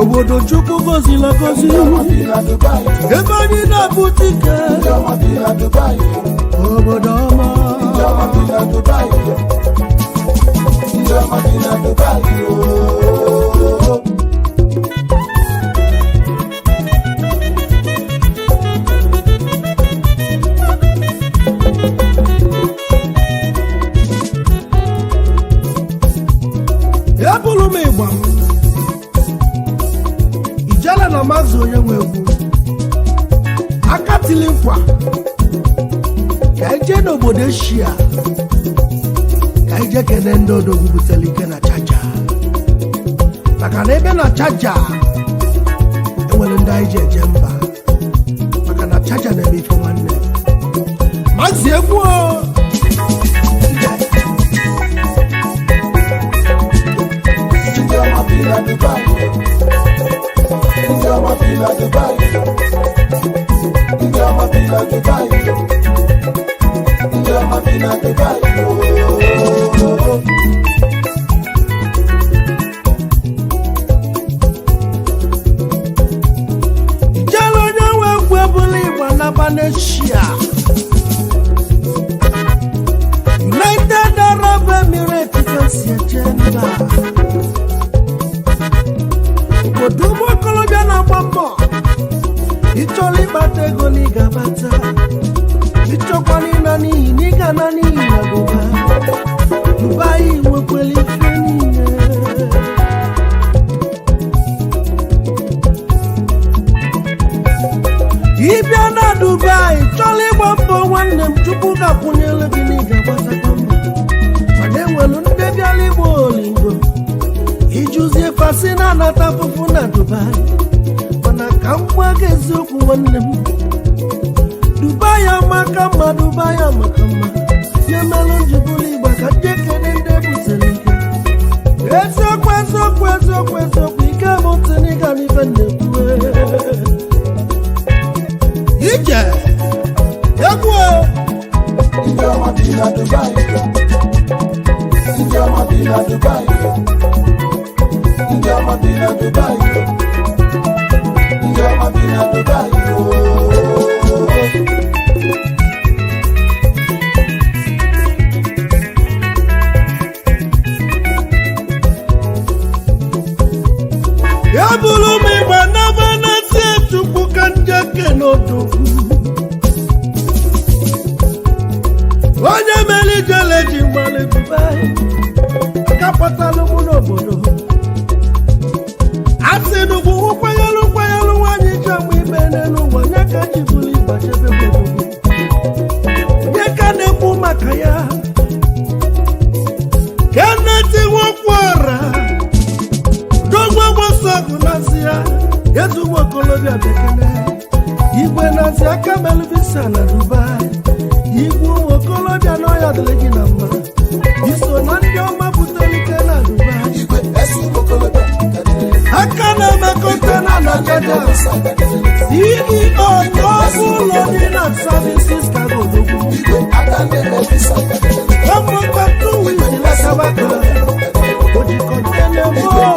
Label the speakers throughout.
Speaker 1: obodo chukwu gozila gozi ebe anyị na-abụta ike obodo ọma ebulu m ịgba ijele na maazị onye nwe egwu aka tili nkwa ka ije n'obodo eshia ka ije kene ndị odogwu butere ike na chaja maka na ebe na chaja enwere ndị anyị ji eje mba maka na chaja na-eme ife nwanne maazị egwu United Arab Emirates Odumo Colombia na gbambo Icholi batego ni gabata Ichokwani nani niga nani nagoba Dubai wekweli fenine Ibia na Dubai Choli gbambo wanne mchupuka kunyele bini gabata kamba Manewelu ndebi alibo lingo Ijuzie fasina na tafufu na Dubai Mana kambwa gezoku wanem Dubai amakama, Dubai amakama Yamelo njibuli baka jeke nende butelike Ezokwe Ike moteniga ni vende kwe Ije Yagwe Njama bila Dubai Njama bila Dubai Njama bila Dubai Njama bila Dubai Ya bulu mi bana setu bukan jake nodugu Wanya meli jale jimale Dubai Kapata lumu nobodo Ase nugu ukwayalu wanyi jamu ibenenu Wanyaka jibuli bachebe bodogu Nyaka nebu makaya Keneti wakwara Dogwa wasagu nazia Yezu wakolobia bekene Igwe nazia kamelu visa na Dubai Igwe wakolobia noya delegi na mma Iso nandi oma butelike na Dubai Igwe esu wakolobia Akana makotena na jada CEO Nobulo Nina Services Kagodogu Omo Patu Wizila Sabaka Oji kontene mo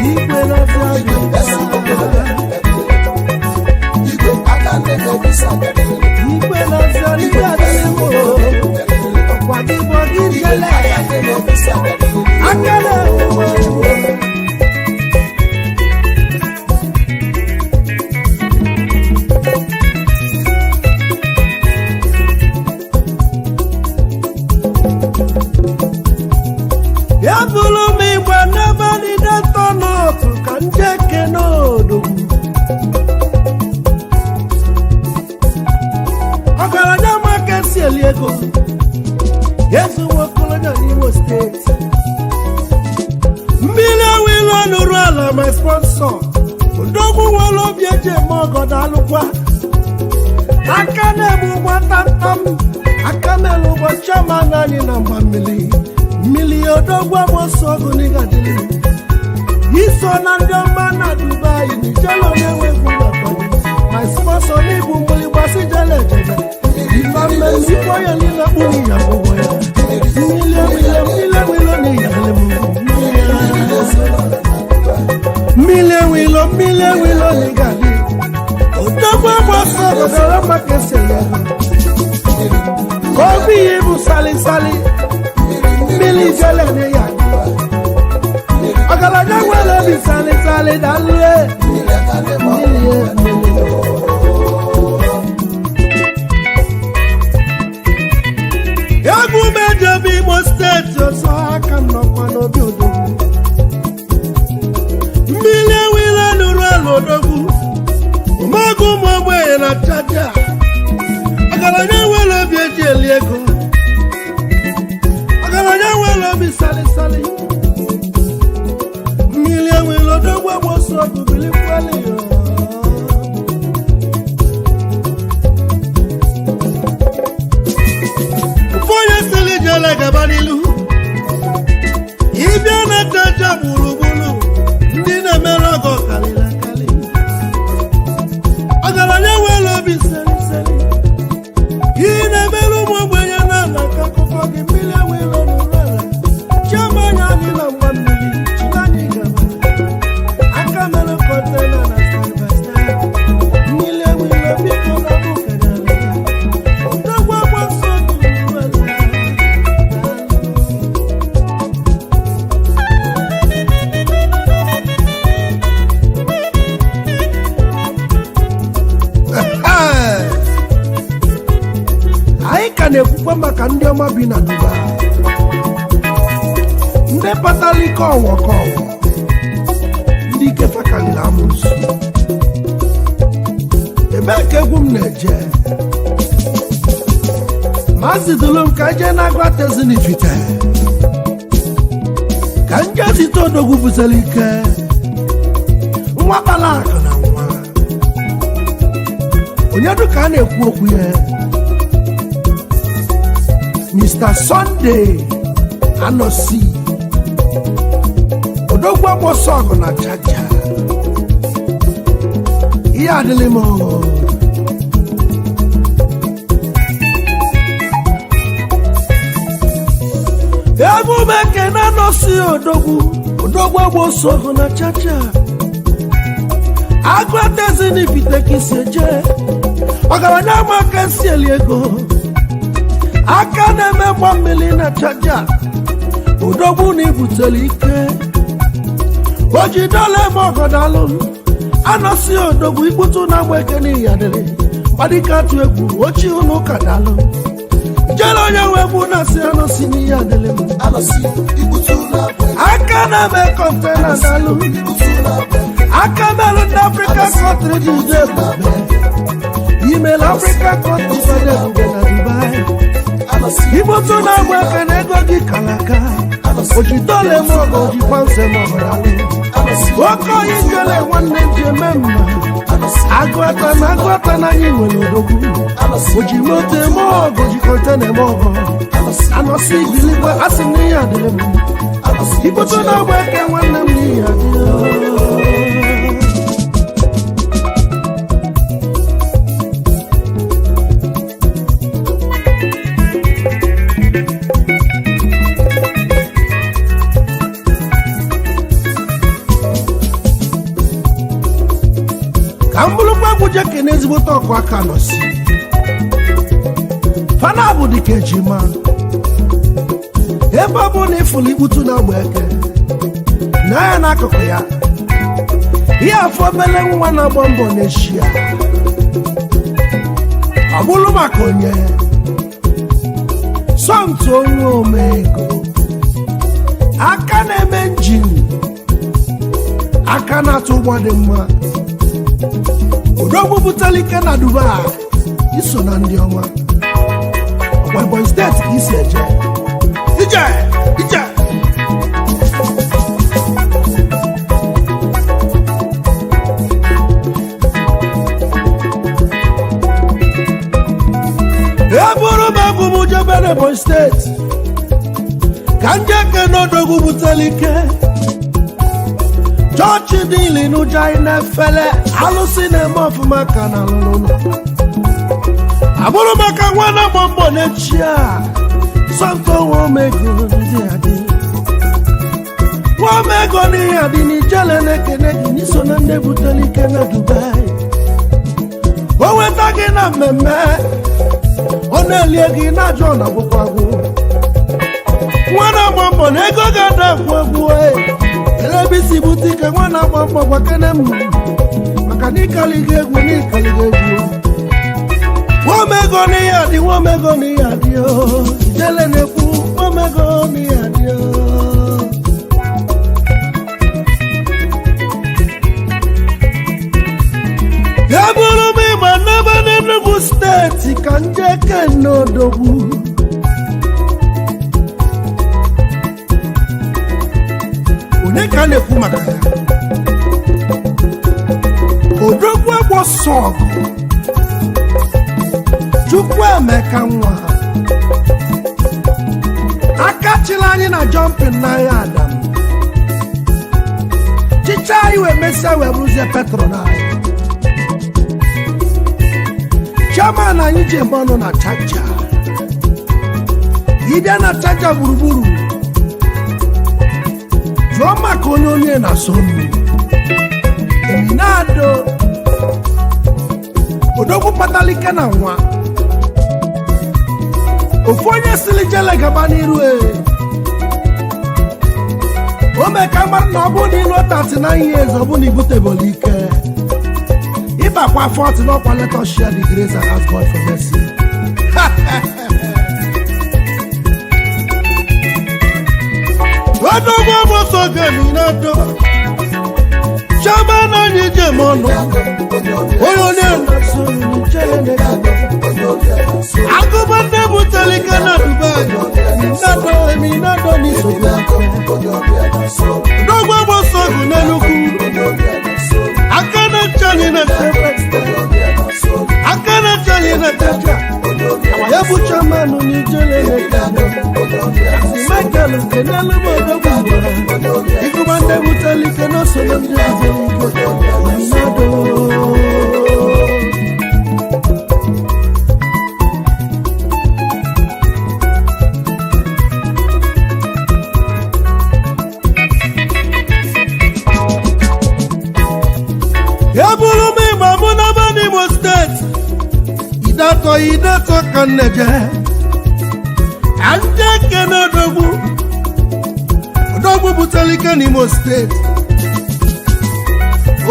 Speaker 1: Igwe na Zabi Igwe na Zabi Ademo Kwadibo Ijele Akana Ya bulu mi wana ni datono Tukanje nodu Akala nyama kesi eliego Yesu wakolonya Imo State Mbile wilo nurala my sponsor Ndogu walo bieje mogo dalukwa Akane mwa tantam Akamelu wachama nani namba mili Mili odogwa mosogu nigadili Iso na ndioma na Dubai ni jalo newe kuna My sponsor ni bumbuli basi jale jebe Ifame nipo ya lila uni ya bobo ya Mile ni ya lemu ọgọdọrọ maka esele obi ibu sali sali mmiri Ijele na ya ọgaranya nwere obi sali sali dalue egwu mejebi Imo steeti ọsọ aka nnọkwa n'obi odogwu mmiri ewile nụrụ ala odogwu ụmụagụ ụmụ ogbenye na chaja ọgaranya nwere obi eji eli ego ọgaranya nwere obi sali sali mmiri ewile odogwu agboso ọgụ bilikwali ụfọdụ sili Ijele gaba n'ilu ịbịa na chaja gburugburu ndị na-emere ọgọ karịrị akarị ọgaranya nwere obi sali sali ihe na-emere ụmụ ogbenye na-ana ka akụkọ gị mmiri ewile n'ụlọ ala chioma anya anyị na mgba mmiri chinanyị gaba aka mere kọntena na starbasta mmiri ewile biko na bụ kenyere ndogwu agbaso anyị ka na-ekwukwa maka ndị ọma bi na Dubai ndị kpatara ike ọwọ ka ọwọ ndị ike fakarịrị amụsụ ebee ka egwu m na-eje maazị dolo m ka jee na-agwa tezinifite ka nje site odogwu bụsara ike nwa kpara akụ na nwa onye dụka a na-ekwu okwu ya Mr. Sunday Anosi odogwu agboso ọgụ na chaja ihe adịlị m emume Ekene Anosi odogwu agboso ọgụ na chaja agụatezinifite ka isi eje ọgaranya maka esi eli ego aka na-eme gba mmiri na chaja odogwu na ibutele ike ojidole eme ọgọdalụ Anosi odogwu ikputu na agba Ekene ya dịrị gbadika atụ egwu ochi ụnụ ụka dalụ Ijele onye nwe egwu na-asị Anosi n'ihe adịlị m aka na-eme kọntena dalụ aka melụ ndị Afrịka kọntrị dị ụdị ebube imel Afrịka kọntrị fọdụ ebube na Dubai ibutu na agba Ekene ego gị kalaka ojidole m ọgọ ojikwa nse m ọgọdalụ oke onye Ijele nwanne ji eme mma agụata na anyị nwere odogwu oji moto eme ọgọ jikọta na eme ọgọ Anosi bilikwa asị m n'ihe adịrị m ibutu na agba Eke nwanne m n'ihe adịrị ka mbụrụkwa egwu je kene ezigbote ọkụ aka Anosi fana bụ dịka ejima ebe ọ bụ na ịfụlụ ikputu na agba Eke na ya n'akụkụ ya ihe afọ obele nwa na-agba mbọ n'eshia ọ bụrụ maka onye sọntụ onye omego aka na-eme njin aka na-atụ ụgbọ dị mma odogwu butela ike na Dubai iso na ndị ọma Ebonyi steeti ka isi eje ije eburu m egwu m jebe n'Ebonyi steeti ka nje Ekene odogwu butela ike chọọchị niile n'ụja anyị na-efele alụsị na-eme ọfụma ka na alụlụ abụrụ maka nwa na-agba mbọ n'echi a sọntụ nwa omego ndị adị nwa omego n'ihe adị n'Ijele na-ekene gị n'iso na ndị butere ike na Dubai o weta gị na mmemme ọ na-elie gị na-ajụ na gwụkwagwụ nwa na-agba mbọ na ego ga-ada agwụ egwu elebe isi bute ike nwa na-agba mbọ gwa kene m maka na ịkaliga egwu na ịkaliga egwu nwomego n'ihe adị nwomego n'ihe adị Ijele na-ekwu nwomego n'ihe adị ya bụrụ m ịgba n'ebe n'Enugu steeti ka njeke n'odogwu onye ka a na-ekwu maka ya odogwu agbọsọ ọgụ Chukwuemeka nwa aka chịrị anyị na jumping n'agha Adam chicha anyị wee mesịa wee bụrụzie petro n'anya chairman anyị ji ebe ọnụ na chacha ịbịa na chacha gburugburu jụọ maka onye na sonu eminado odogwu patalike na nwa ofu onye sili Ijele gaba n'iru o mee ka mmadụ na ọ bụ na ịlụ 39 years ọ bụ na ibutebolu ike ịbakwa 40 n'ọkwa let us share the grace and ask God for mercy odogwu ọgbọsọ geminado chairman anyị ji eme ọnụ onye na-eso Ijele agụba ndị butere ike na Dubai eminado n'isogbu n'ogbe gbọsọ ọgụ n'Enugu aka na-echali na techa ya bụ chairman n'Ijele Michael kenelu m odogwu ịgụba ndị butere ike n'osoro ndị eminado Idato ka nneje anje kene odogwu butere ike n'Imo steeti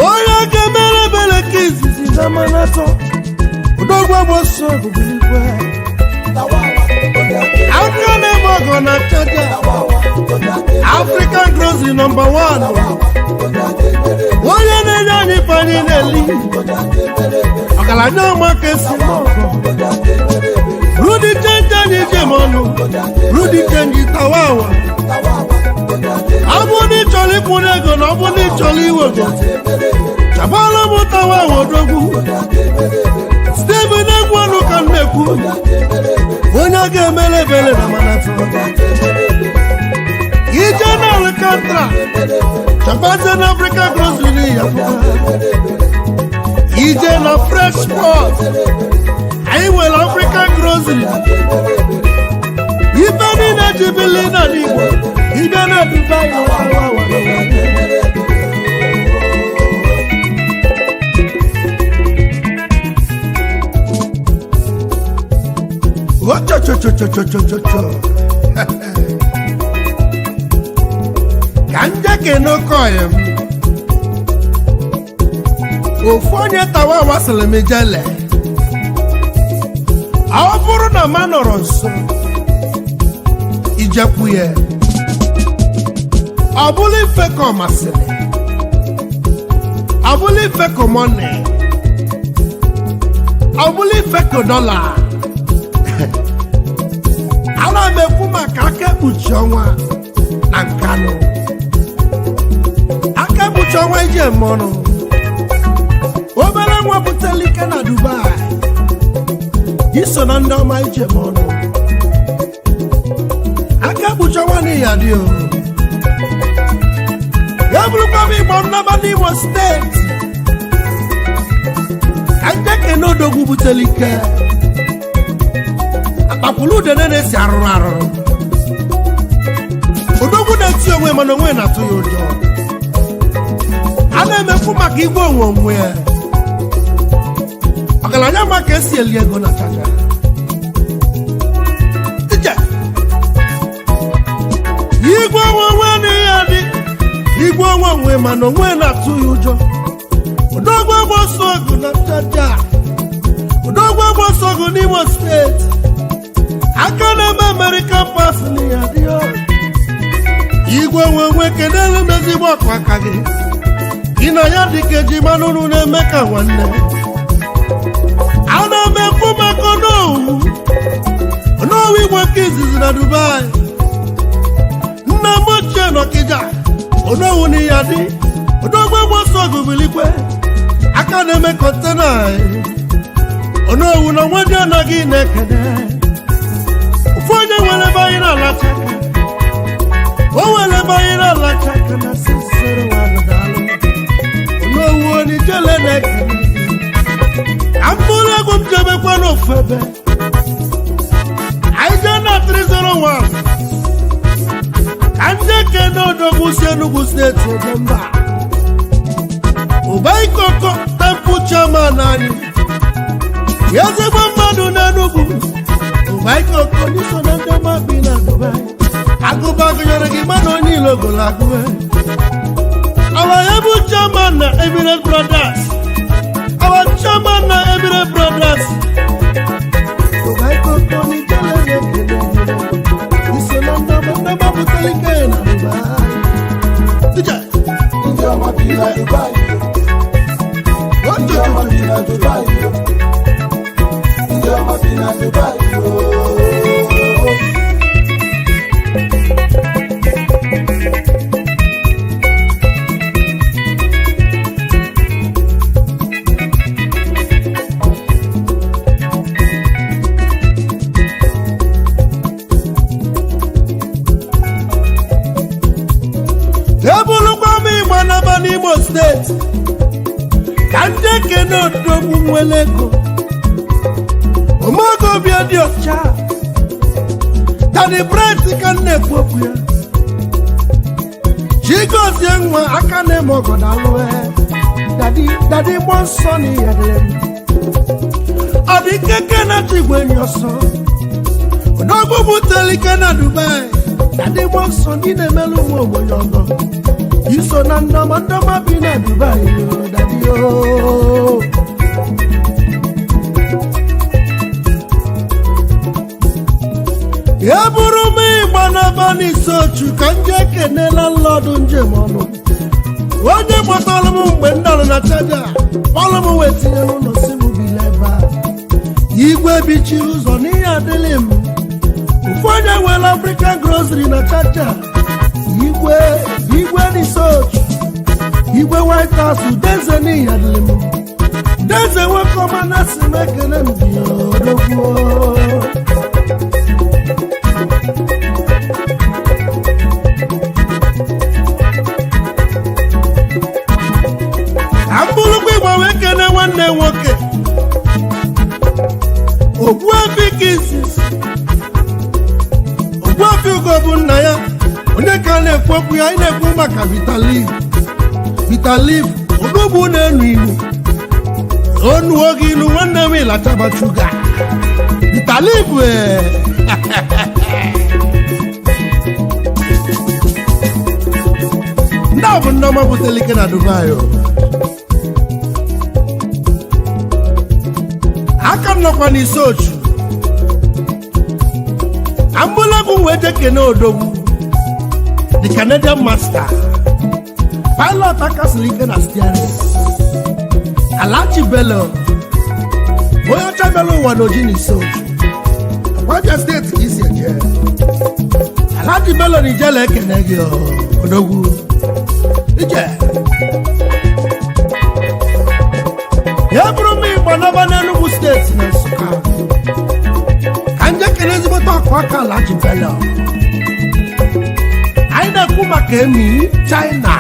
Speaker 1: onye ga-emere ebere ka izizi na manato odogwu agbọsọ ọgụgụligwe aka na-eme ọgọ na chaja African grocery #1 onye na-enye anyị ife anyị na-eli ọgaranya ọmaka esi Rudi Chenji anyị ji eme ọnụ Rudi Chenji tawawa ọ bụ na ịchọrọ ịkwụrụ ego na ọ bụ na ịchọrọ iwego chabala m tawawa odogwu Steven egwu ọnụ ka na-ekwu onye ga-emere ebere na manatụ ije na Alcantara chabazie na African grocery ya ije na fresh sport anyị nwere African grocery ibe niile jibili na n'Igbo ije na Dubai ka njeke n'okoye m ofu onye tawa wasịrị m Ijele ọ bụrụ na ma nọrọ nso ijekwuye ọ bụrụ ife ka ọ masịrị ọ bụrụ ife ka money ọ bụrụ ife ka dollar ana m ekwu maka aka ekpuchi ọnwa na Nkanu aka ekpuchi ọnwa ije eme ọnụ obere nwa butere ike na Dubai iso na ndị ọma ije eme ọnụ aka ekpuchi ọnwa n'ihi adị ya bụrụkwa m Igbo nnaba n'Imo steeti ka njeke n'odogwu butere ike akpapụrụ udene na-esi arụrụ arụrụ odogwu na-eti onwe mana onwe na-atụ ya ụjọ a na-emekwu maka igwe onwe onwe ya anya maka esi eli ego na chacha ije igwe onwe n'ihe dị igwe onwe mana onwe na-atụ ya ụjọ odogwu agbaso ọgụ na chacha odogwu agbaso ọgụ n'Imo steeti aka na-eme American pass n'ihe dị igwe onwe kedere mezigbo ọkụ aka gị gị na ya dịka eji manụrụ na-eme ka nwanne a na-emekwu maka onowu igwe nke izizi na Dubai nna m ochie n'Ọkịja onowu na ya dị odogwu agbaso ọgụ bilikwe aka na-eme kọntena onowu na nwa dị anaghị na-ekene ofu onye nwere ebe anyị na-alacha o nwere ebe anyị na-alacha aka na sisere wadalụ onowu na Ijele na-ekene amụrụ egwu m jebekwa n'ofu ebe anyị jee na 301 ka ndị ekene odogwu si Enugu steeti ebe mba Ụbaikoko temple chairman anyị ya ezigbo mmadụ n'Enugu Ụbaikoko n'iso na ndị ọma bi na Dubai agụba gụnyere gị mmadụ onye ilo gụrụ agụwe our able chairman na Emirates Brothers our chairman na Emirates Brothers Ụbaikoko n'Ijele na-ekele iso na ndị ọma butere ike na Dubai ije ndị ọma bi na Dubai ndị ọma bi na Dubai ndị ọma bi na Dubai ebulukwa m Igbo n'aba n'Imo steeti ka ndị ekene odogwu nwere ego omeoge obi dị ọcha tadi bret ka na-ekwu okwu ya chigozie nwa aka na-eme ọgọdọ alụwe dadi gbọ nsọ na ihe dịrị m ọ dị keke na chigwe enyi ọsọ odogwu butere ike na Dubai dadi gbọ nsọ ndị na-emelụ ụmụ ogbenye ọgọ iso na ndọma bi na Dubai dadi ya bụrụ m Igbo n'aba n'isi ochu ka ndị ekenela nlọdụ njem ọnụ onye kpọtara m mgbe ndọrọ na chaja kpọrọ m wee tinye n'ụlọ si m bile ebe a igwe bichi ụzọ n'ihe adịlị m ofu onye nwere African grocery na chaja igwe n'isi ochu igwe White House udeze n'ihe adịlị m udeze nwoke ọma na si m ekele m bi odogwu ambụrụkwa Igbo wee kene nwanne nwoke Ogbuefi izizi Ogbuefi Ugo bụ nna ya onye ka na-ekwu okwu ya anyị na-ekwu maka Vitalif odogwu na-enu ilu onu oge ilu nwanne m ịlachaba shuga Vitalif ndị ọ bụ nneọma butere ike na Dubai aka nnọkwa n'isi ochu ambụlagwu wee je kene odogwu the Canadian master pilot aka siri ike na steering Alachi Bello onye ọcha Bello ụwa na oji n'isi ochu Akwaja steeti ka isi eje Alachi Bello na Ijele ekene gị odogwu ije ya bụrụ m Igbo n'aba n'Enugu steeti na Nsụka ka ndị ekele ezigbote ọkụ aka Alachi Bello anyị na-ekwu maka emi China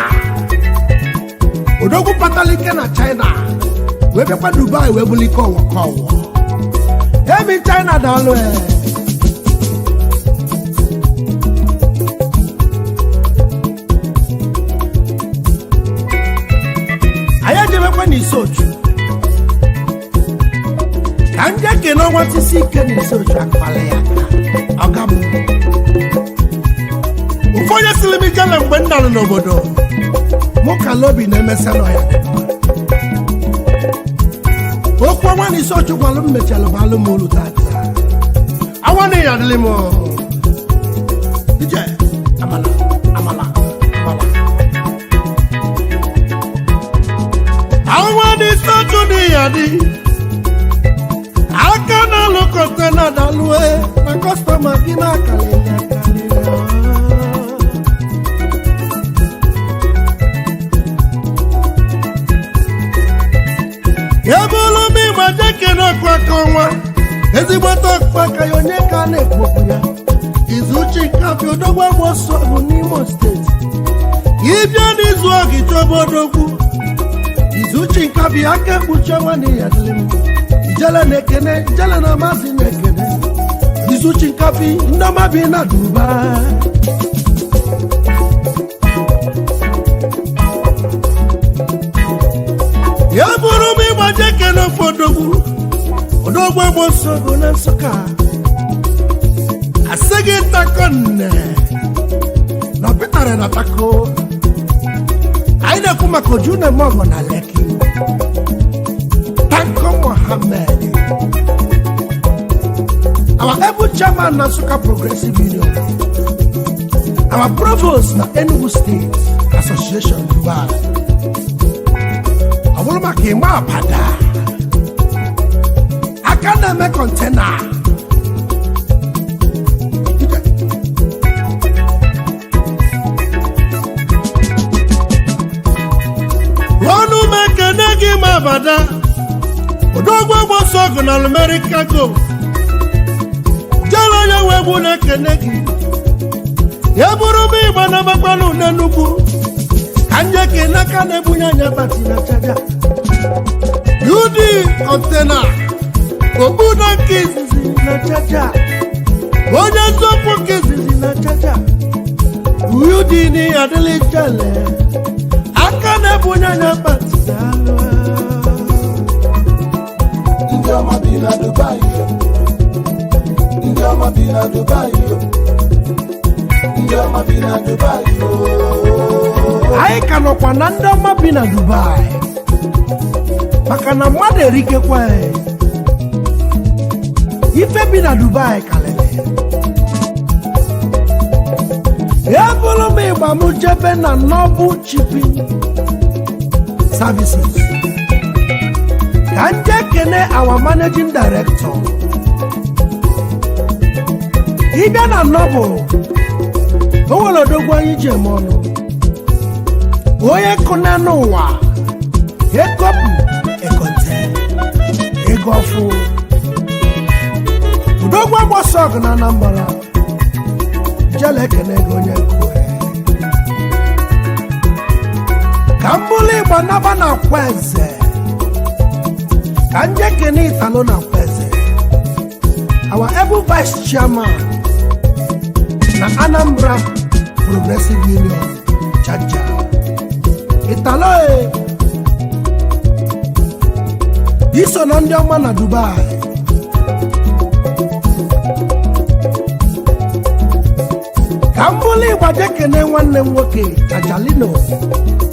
Speaker 1: odogwu kpatara ike na China wee bịakwa Dubai wee bụrụ ike ọwụwa emi China daalụ anyị ejebekwa n'isi ochu Kanja ke no what is sick and so akpale agam ufonya silimi jala ngwenda n'obodo moka lobby na emesano ya okwa wani so chukwalu mmechala balu molu tata awani ya dilimo ije amala awani so chudi yadi akana lokote na dalwe na customer kina kalele yabolo mi majeke na kwa konwa ezigboto paka yonye ka na ekwoku ya izuchi kafi odogwa gboso n'Imo State ibia n'izu ogi chobodogwu izuchi kafi aka kpuchi ọnwa na ya dilim Ijele nekene Ijele na mazi nekene izuchi kafi ndoma bi na Dubai yabolo mi majeke na fodogwu odogwa gboso na Nsụka asege takonne na pitare na tako aina kuma kojuna mogo na Lekki Tanko Mohammed our able chairman na Nsụka Progressive Union our provost na Enugu State Association Dubai awoloma kemba apada akana me container mabada odogwa gboso na America go jalo ya webu na kenegi ya buru mi bana bakwalu na nugu kanje kenaka na bunya nyabati na chaja yudi container obuda kizizi na chaja onya zopo kizizi na chaja yudi ni adele chale akana bunya nyabati na Ndama bina Dubai, Ndama bina Dubai, Ndama bina Dubai. Ai kano kwa Ndama bina Dubai. Makana mwade rike kwa ife bina Dubai kalele. Ya bolo me ba mujebe na Nobu Shipping Services. Kanja Kene, our managing director. Igana Nobo. Owolo dogwa ije mono. Oye konano wa. Ekopu, ekote. Egofu. Dogwa bosog na Anambra. Ijele Kene gonye kwe. Kambuli banaba na kweze. Kanje Kene Italo na Kweze, our able vice chairman na Anambra Progressive Union Chacha Italo iso na ndị ọma na Dubai Kambuli Kanje Kene nwanne nwoke Chajalino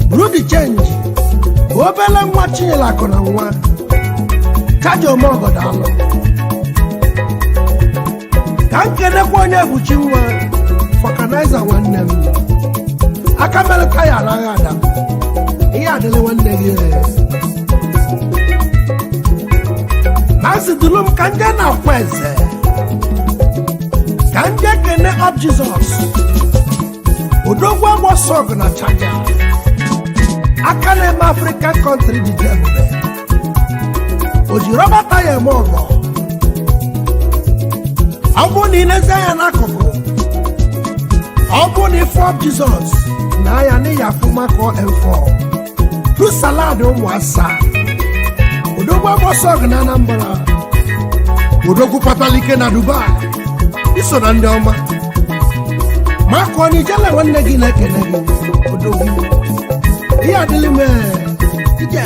Speaker 1: Brudi Change obele nwa Chinyela akụ na nwa Kajo mogo dalo Kankene kwenye buchi nwa Fokanizer wanne Akamele kaya langada Iya adele wanne gire Nansi dulum kanje na Kweze Kanje Kene of Jesus Odogwa mwosog na chaja Akane African country di jembe Oji robata ye mogo Obu ni nezaya na koko Obu ni for Jesus Na ya ni ya fuma ko M4 Tu salade umwasa Odogwa bosog na Anambra Odogwu patalike na Dubai Iso na ndị ọma Mako ni Ijele wanne gị na ekene gị Odogwu Ihe adịlị mee Ije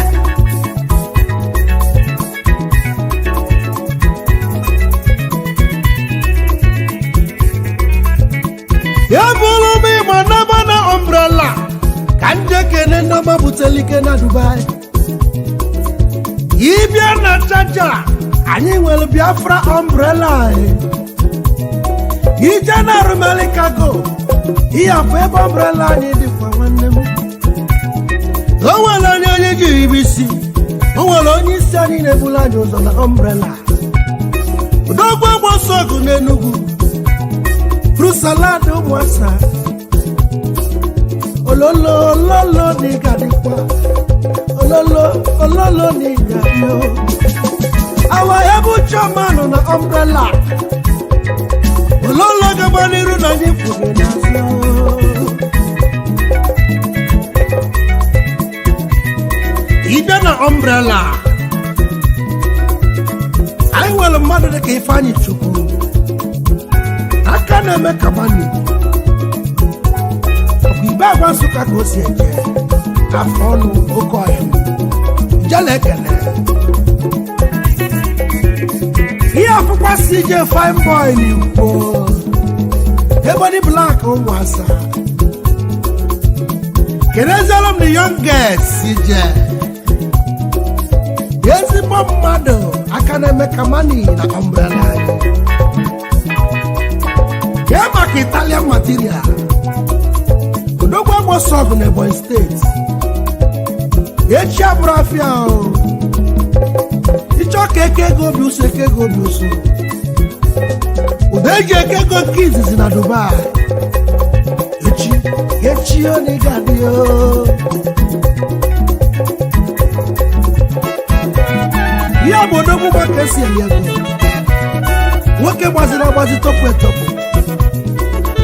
Speaker 1: ndọma butelike na Dubai ibia na chaja anyị nwere Biafra umbrella ije na Rumeli Cargo ihe afọ ebe umbrella anyị dịkwa nwanne m o nwere onye jiri bisi o nwere onye isi anyị na-ebulu anyị ụzọ na umbrella udogbo gbosogu n'Enugu fruit salad ụmụasa ololo n'iga dịkwa ololo n'iga yo awa ebu chairman na umbrella ololo gaba n'iru na anyị pụrụ n'azụ ide na umbrella anyị nwere mmadụ dịka Ifeanyị Chukwu aka na-eme kamani igbe agwa Nsụka ka o si eje afọ ọnụ oke ọhịa Ijele ekele ihe afụkwa si je fine boy n'Igbo ebony black ụmụasa kenezielu m the young girls si je ezigbo mmadụ aka na-eme kamani na umbrella ya maka Italian material odogwu agbosọgụ na Ebonyi steeti echi abụrụ afịa ịchọ ka eke ego obi ụsọ eke ego obi ụsọ ụda eji eke ego nke izizi na Dubai echi onye ga-adị ihe bụ odogwu gbaka esi eli ego nwoke gbaziri agbazi tọpụ etọpụ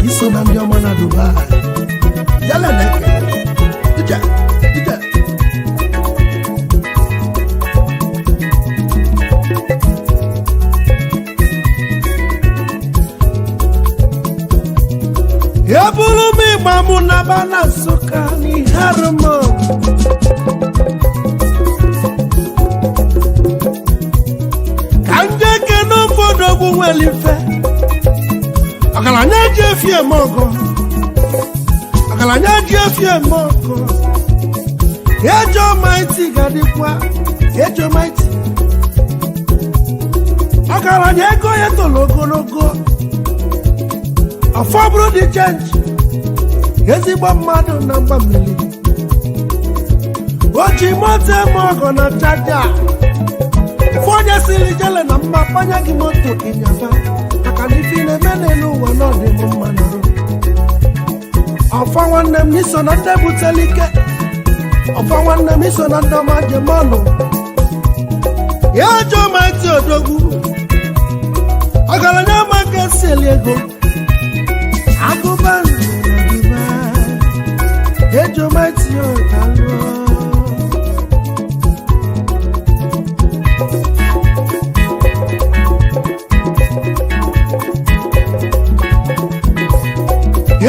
Speaker 1: iso na ndị ọma na Dubai Ijele na-ekele ije ebulu m ịgba mụ na bana Nsụka n'iharụmọ ka nje kene ụfọdụ ogwu nwelife ọgaranya ji efi eme ọgọ ọgaranya ji efi eme ọgọ ejo maiti ga-adịkwa ejo maiti ọgaranya ego ya toro ogologo ọfọ bụrụ dị chenji ezigbo mmadụ na mgba mmiri o ji moto eme ọgọ na chaja ụfọ onye siri Ijele na mma panya gị moto ịnyaba maka na ife na-eme n'elu ụwa n'ọdịm mma nọrọ ọfọ nwanne m iso na ndị buteli ike ọfọ nwanne m iso na ndị ọma jemanụ ya jụọ maiti odogwu ọgaranya maka esi eli ego agụba nzu na Dubai ejo maiti ọgalụ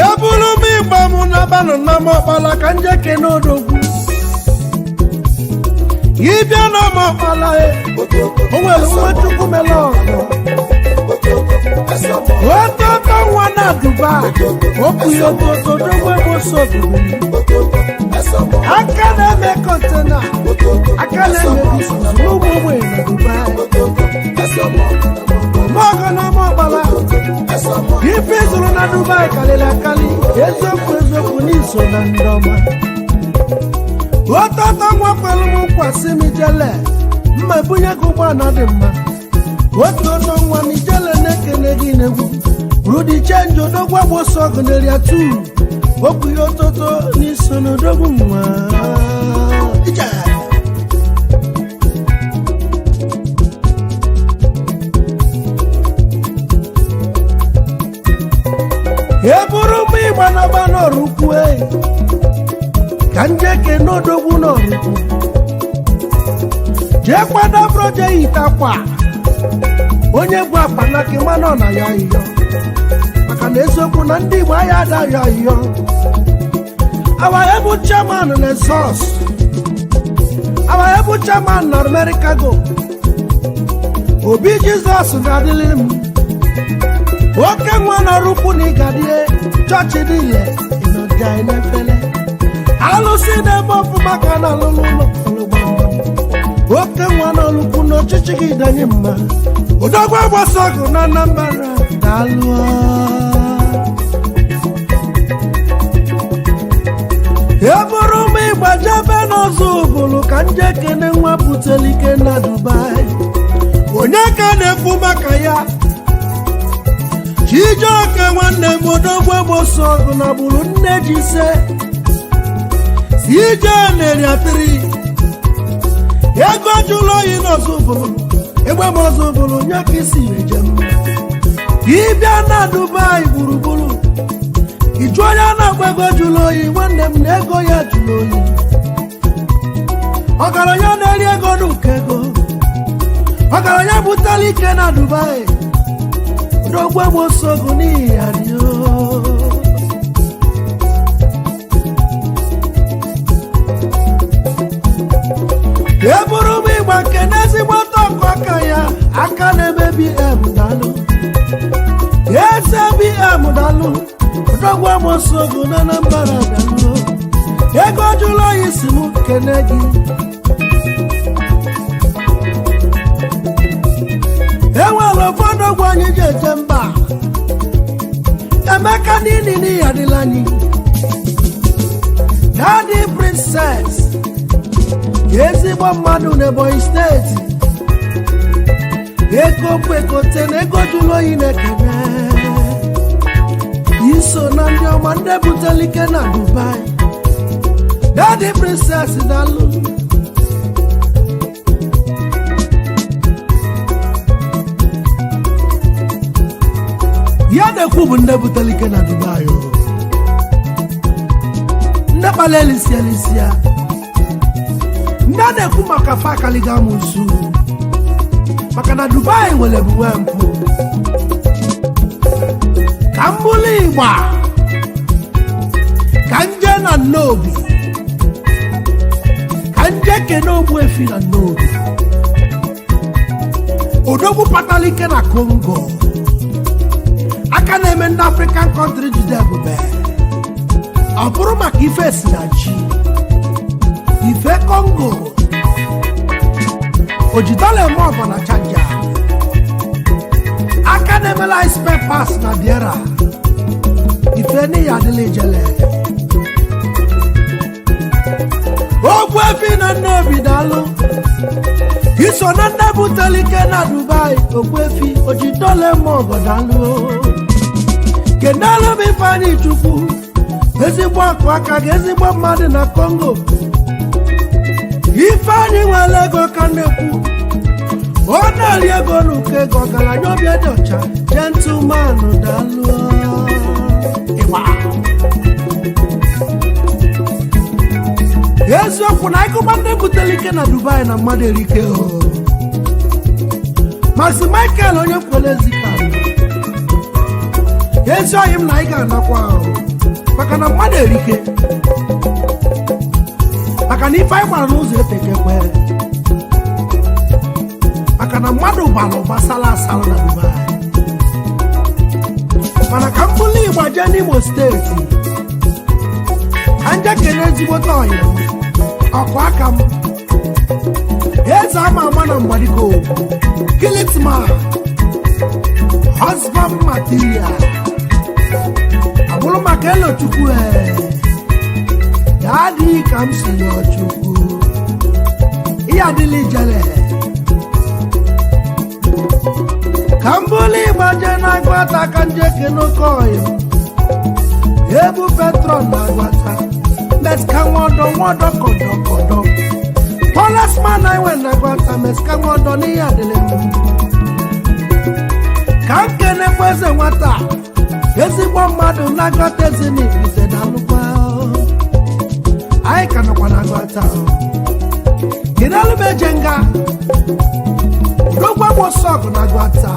Speaker 1: ebulu m ịgba mụ na banụ na Ọkpala ka njeke n'odogwu ịbịa na Ọkpala o nwere nwechukwu mele ọgụ ototo nwa na Dubai okwu ya ototodogwe bosobu aka na-eme kontena aka na-eme bisusu n'ụmụ ogbenye na Dubai mọgọ na Ọkpala ife zụrụ na Dubai karịrị akarị eziokwu n'iso na ndị ọma ototo nwa kwere m nkwa si m Ijele mma ebunye gị ụgbọala dị mma ototo nwa m Ijele na-ekene gị n'egwu rudi chenji odogwu agbosọgụ n'eri atu okwu ya ototo n'iso n'odogwu nwa eburu m ịgba na banọrụ ukwu ka njeke n'odogwu n'ọrụ ukwu jee kwado proje yitakwa onye bụ akpanaki manọ na ya iyo maka na eziokwu na ndị Igbo anya adaghị ayịyọ awa ebu chairman na sos awa ebu chairman na Rumeli Cargo obi Jizọs ga-adịrị m oke nwa n'ọrụ ukwu na ịgadie chọọchị niile ịnọga n'efele alụsị na-eme ọfụma ka na alụlụ ụlọ oke nwa na ọlụkwu n'ọchịchị gị danye mma odogwu agbasa ọgụ na Anambra daalụ eburu m ịgbajebe n'ọzọ ụbụlụ ka nje kene nwa butelike na Dubai onye ka na-efu maka ya Chijioke nwanne m odogwu agbasa ọgụ na gburu nne ji ise si ije na-eriatiri ego jụrụ oyi n'ọzọ ụbụlụ egbe m ọzọ ụbụlụ nye ka isi eje mma ịbịa na Dubai gburugburu iju onye na-agba ego jụrụ oyi nwanne m na ego ya jụrụ oyi ọgaranya na-eri ego n'ụkọ ego ọgaranya butela ike na Dubai odogwu agbasa ọgụ n'ihi ya dio eburu m ịgba nke n'ezigbo ọkụ aka ya aka na-emebi daalụ eze BM daalụ odogwu agbasa ọgụ na Anambra daalụ ego jụrụ oyi si m kene gị enwere ụfọdụ ọgwụ anyị ji eje mba Emeka n'inini ya dịla anyị Daddy Princess ezigbo mmadụ n'Ebonyi steeti ego kwekote na ego jụrụ oyi na-ekene iso na ndị ọma ndị butere ike na Dubai Daddy Princess daalụ ya na-ekwu bụ ndị butere ike na Dubai ndị kpala elisia ndị a na-ekwu maka fa akaliga amụsụ maka na Dubai nwere buwe mpụ ka mbụlụ ịgba ka nje na Nnobi ka nje kene Ogbuefi na Nnobi odogwu patala ike na Congo aka na-eme ndị African country jide ebube ọ bụrụ maka ife si na ji ife Congo ojidala eme ọbọ na chanja aka na-emela spare pass na Diera ife n'ihi adịla Ijele Ogbuefi na Nnobi daalụ iso na ndị butere ike na Dubai Ogbuefi ojidala eme ọbọ daalụ kenalụ m Ifeanyi Chukwu ezigbo akụ aka ga ezigbo mmadụ na Congo Ifeanyi nwere ego ka na-ekwu ọ na-eri ego n'ụkọ ego ọgaranya obi dị ọcha gentleman daalụ eziokwu na ịkụba ndị butere ike na Dubai na mmadụ erike Max Michael onye kwere ezika ezi oyi m na ị ga-anakwa ahụ maka na mmadụ erike maka na ife anyị gbara n'ụzọ etekekwe maka na mmadụ bara ụba sala asala na Dubai mana ka mbụlụ ịgba jee n'Imo steeti ka nje kene ezigbote ọhịa ọkụ aka m eze ama ama na mgbadigo Kilitman husband material abụrụ maka Elochukwu ya adịghị ka m si Chukwu ihe adịla Ijele ka mbụlụ ịgbaje na-agwata ka njeke n'oke ọhịa ebu Petron na-agwata meska nwodo kodo polisman anyị nwe na-agwata meska nwodo n'ihe adịla m ka nkenekwa eze nwata ezigbo mmadụ na-agwata ezinite dalụkwa anyị ka nọkwa na-agwata gịnalụbeje nga odogwu agbasa ọgụ na-agwata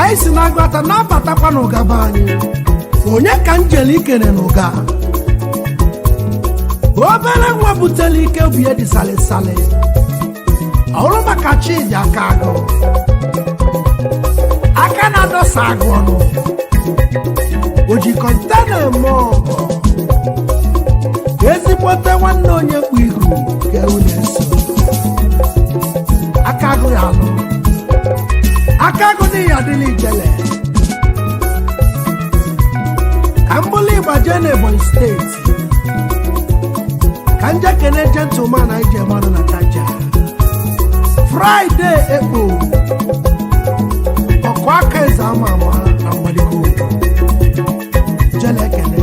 Speaker 1: anyị si na-agwata na-abatakwa n'ụgaba anyị onye ka njele ikene n'ụga obere nwa butere ike bụ ihe dị salisali ọhụrụ maka Chidi aka agụ aka na-adọsa agụ ọnụ o ji kọntena eme ọgọ ezigbote nwanne onye kpu ihu ka ewu na-eso aka agụ ya alụ aka agụ n'ihi adịla Ijele ka mbụlụ ịgba jee n'Ebonyi steeti ka nje kene gentleman anyị ji mmanụ na chaja Friday ekpo ọkụ aka eze ama ama na mgbaliko Ijele ekene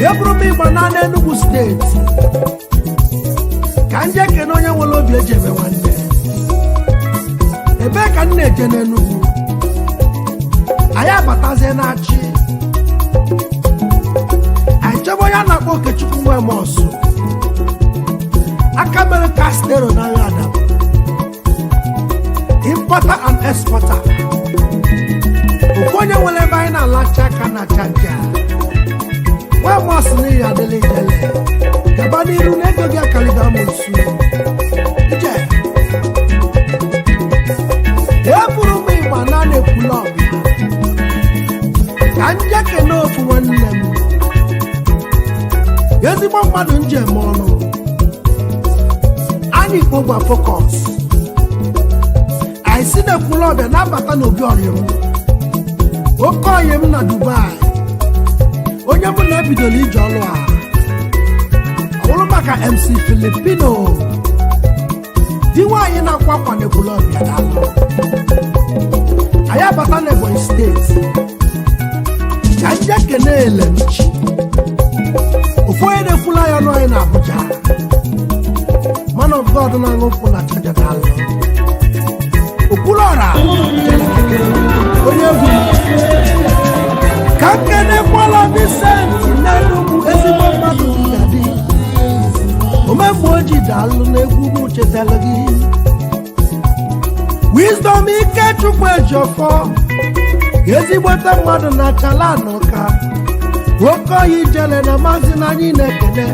Speaker 1: eburu m ịgba na Enugu steeti ka nje kene onye nwere obi eji eme nwanne ebe ka m na-eje n'Enugu anyị abatazie na-achị anyị chebe onye a na-akpọ Okechukwu nwe mọsụ aka mere kastero n'agha Adam importer and exporter ofu onye nwere ebe anyị na-alacha aka na chaja nwe mọsụ n'ihi adịla Ijele gaba n'iru na ego gị akaliga m nsu ije eburu m ịgba na na-ekwula ọbịa ka nje kene ofu nwanne m ezigbo mmadụ njem ọnụ anyị kpogba focus anyị si na-ekwula ọbịa na-abata n'obi ọyị m oke ọyị m na Dubai onye mụ na-ebidoro ije ọlụ a ọbụrụ maka MC Filipino di nwaanyị na-akwa akwa n'ekwula ọbịa dalụ anyị abata n'Ebonyi steeti ka nje kene Elemchi ofu onye na-ekwula ya ọnụ anyị na Abuja man of God na-aṅụ nkwụ na chaja dalụ okwulu ọra onye egwu ka nkene kwala Vincent n'Enugu ezigbo mmadụ ngadi omegbu oji dalụ n'egwu m chetara gị Wisdom Ikechukwu Ejiofor ezigbote mmadụ na chala n'ụka oke ọhịa Ijele na maazị na anyị na-ekele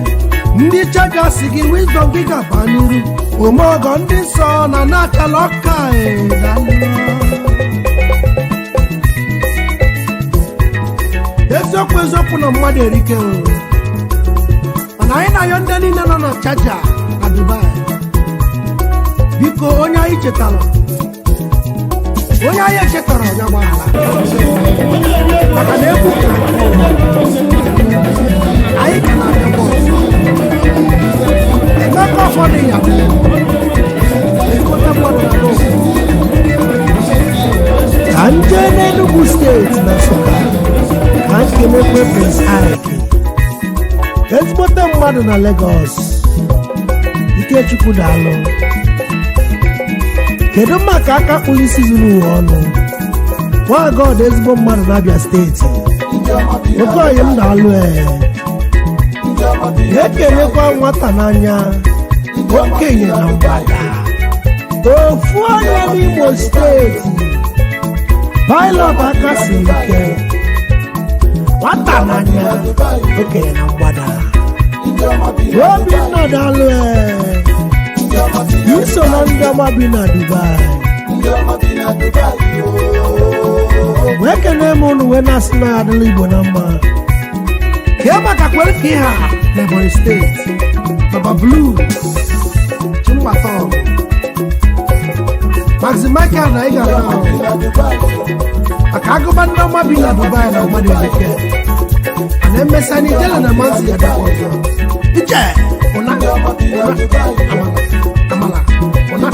Speaker 1: ndị chaja si gị Wisdom gị gaba n'iru omeọgọ ndị nsọ na na-achala ọka eziokwu na mmadụ erike mana anyị na-ayọ ndị niile nọ na chaja na Dubai biko onye anyị chetara onye anyị echetara ọnya gbaghara maka na egwu anyị ka na-abịa bọọsụ emeka ụfọdụ ya ekote mmadụ na n'ofu ka nje n'Enugu steeti na Nsụka ka nkemekwe Prince Ike ezigbote mmadụ na Lagos Ikechukwu dalụ kedu maka aka kpụrụ isi zuru ụwa ọnụ nwagod ezigbo mmadụ na Abia steeti oke ọyị m dalụ ekenyekwa nwata n'anya okenye na mgbada ofu onye n'Imo steeti pilot aka siri ike nwata n'anya okenye na mgbada Obinna dalụ iso na ndị ọma bi na Dubai wee kene m ụnụ wee na-asị na adịla Igbo na mma kee maka kwere ka ịha n'Ebonyi steeti Baba Blue Chimbata Maxi Michael na ị ga-ala maka agụba ndị ọma bi na Dubai na mmadụ eleke a na-emesa na Ijele na maazị ya dakwa ọzọ ije ụna amala ụna